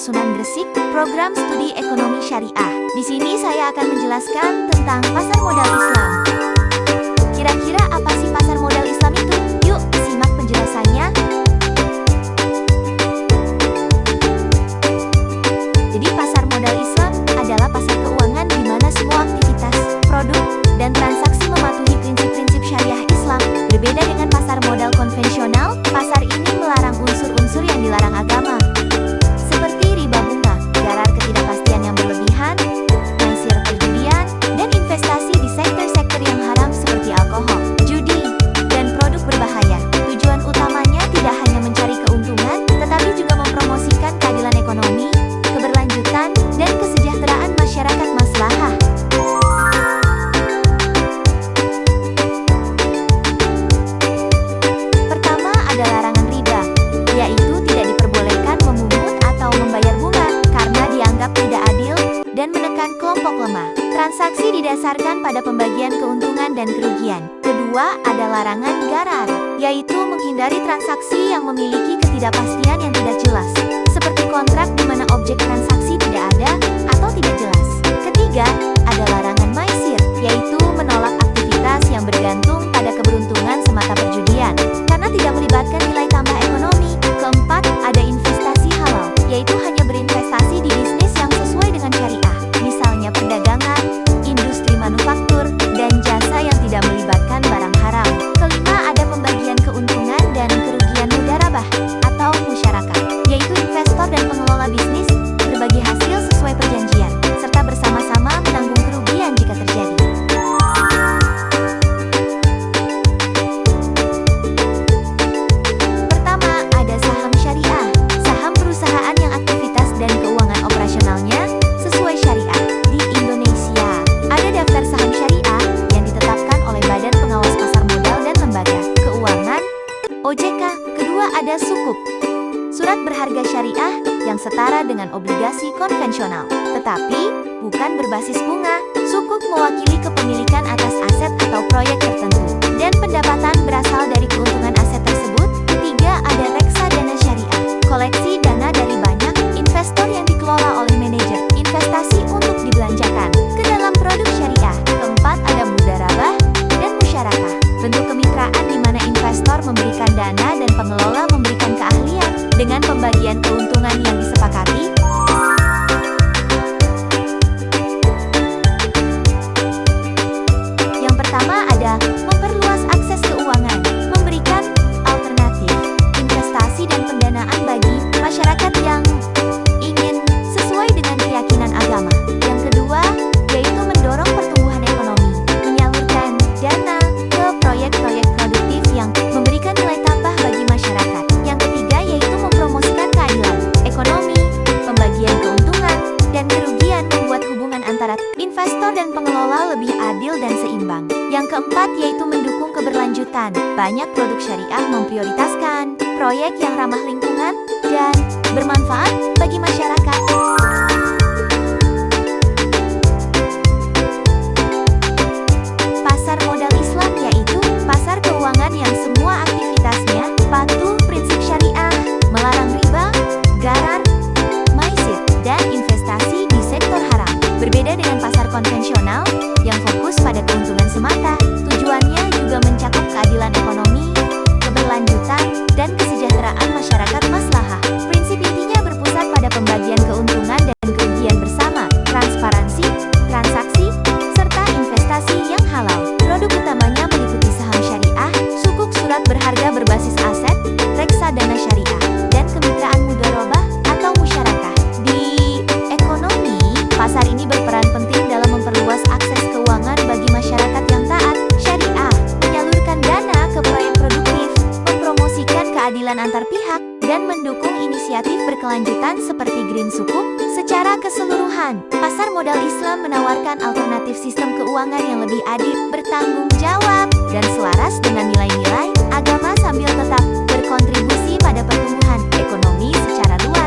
Sunan Gresik, program studi ekonomi syariah. Di sini saya akan menjelaskan tentang pasar modal Islam. Kira-kira apa sih pasar modal Islam itu? Yuk, simak penjelasannya. Jadi pasar modal Islam adalah pasar keuangan di mana semua aktivitas, produk, dan transaksi mematuhi prinsip-prinsip syariah Islam. Berbeda dengan pasar modal konvensional, pasar ini melarang unsur-unsur yang dilarang agama, seperti riba bunga, garar ketidakpastian yang berlebihan, maisir perjudian, dan investasi di sektor-sektor yang haram seperti alkohol, judi, dan produk berbahaya. Tujuan utamanya tidak hanya mencari keuntungan, tetapi juga mempromosikan keadilan ekonomi, keberlanjutan, dan kesejahteraan masyarakat maslahah. Pertama ada larangan riba, yaitu tidak diperbolehkan memungut atau membayar bunga karena dianggap tidak adil dan menekan kelompok lemah. Transaksi didasarkan pada pembagian keuntungan dan kerugian. Kedua ada larangan garar, yaitu menghindari transaksi yang memiliki ketidakpastian yang tidak jelas, seperti kontrak di mana objek transaksi tidak ada atau tidak jelas. Ketiga, ada larangan maisir, yaitu menolak aktivitas yang bergantung pada keberuntungan semata perjudian, karena tidak melibatkan nilai tambah ekonomi. Keempat, ada investasi halal, yaitu hanya berinvestasi di bisnis yang sesuai dengan syariah, misalnya perdagangan, industri manufaktur, dan jasa yang tidak melibatkan barang haram. Kelima, ada pembagian keuntungan dan kerugian mudharabah atau musyarakah, yaitu investor dan pengelola bisnis berbagi hasil sesuai perjanjian, serta bersama-sama menanggung kerugian jika terjadi. Pertama, ada saham syariah, saham perusahaan yang aktivitas dan keuangan operasionalnya sesuai syariah. Di Indonesia, ada daftar saham syariah yang ditetapkan oleh Badan Pengawas Pasar Modal dan Lembaga Keuangan (OJK). Kedua, ada sukuk, surat berharga syariah yang setara dengan obligasi konvensional, tetapi bukan berbasis bunga. Sukuk mewakili kepemilikan atas aset atau proyek tertentu, dan pendapatan berasal dari keuntungan aset tersebut. Ketiga, ada reksadana syariah, koleksi dana dari banyak investor yang dikelola oleh manajer investasi untuk dibelanjakan ke dalam produk syariah. Keempat, ada mudharabah dan musyarakah, bentuk kemitraan di mana investor memberikan dana dan pengelola memberikan keahlian dengan pembagian keuntungan yang disepakati. Yang pertama ada memperluas akses keuangan, memberikan alternatif investasi dan pendanaan bagi masyarakat yang ingin sesuai dengan keyakinan agama. Yang kedua, yaitu mendorong pertumbuhan ekonomi, menyalurkan dana ke proyek-proyek produktif yang memberikan nilai tambah bagi masyarakat. Yang ketiga, yaitu mempromosikan keadilan ekonomi, pembagian keuntungan dan kerugian, membuat hubungan antara investor dan pengelola lebih adil dan seimbang. Yang keempat, yaitu mendukung keberlanjutan. Banyak produk syariah memprioritaskan proyek yang ramah lingkungan dan bermanfaat bagi masyarakat. Pasar modal Islam yaitu pasar keuangan yang semua aktivitasnya patuh prinsip syariah, melarang riba, garar, maisir, dan investasi di sektor haram. Berbeda dengan pasar konvensional yang fokus pada keuntungan semata, tujuannya juga mencakup keadilan ekonomi, keberlanjutan, dan kesejahteraan masyarakat maslahah. Prinsip intinya berpusat pada pembagian keuntungan dan kerugian bersama, transparansi, transaksi, serta investasi yang halal. Produk utamanya meliputi saham syariah, sukuk surat berharga berbasis aset, reksadana syariah, dan kemitraan mudharabah atau musyarakah. Di ekonomi, pasar ini berperan penting dalam memperluas akses keuangan bagi masyarakat yang taat syariah, menyalurkan dana ke proyek produktif, mempromosikan keadilan antar pihak, dan mendukung inisiatif berkelanjutan seperti Green Sukuk. Secara keseluruhan, pasar modal Islam menawarkan alternatif sistem keuangan yang lebih adil, bertanggung jawab, dan selaras dengan nilai-nilai agama sambil tetap berkontribusi pada pertumbuhan ekonomi secara luas.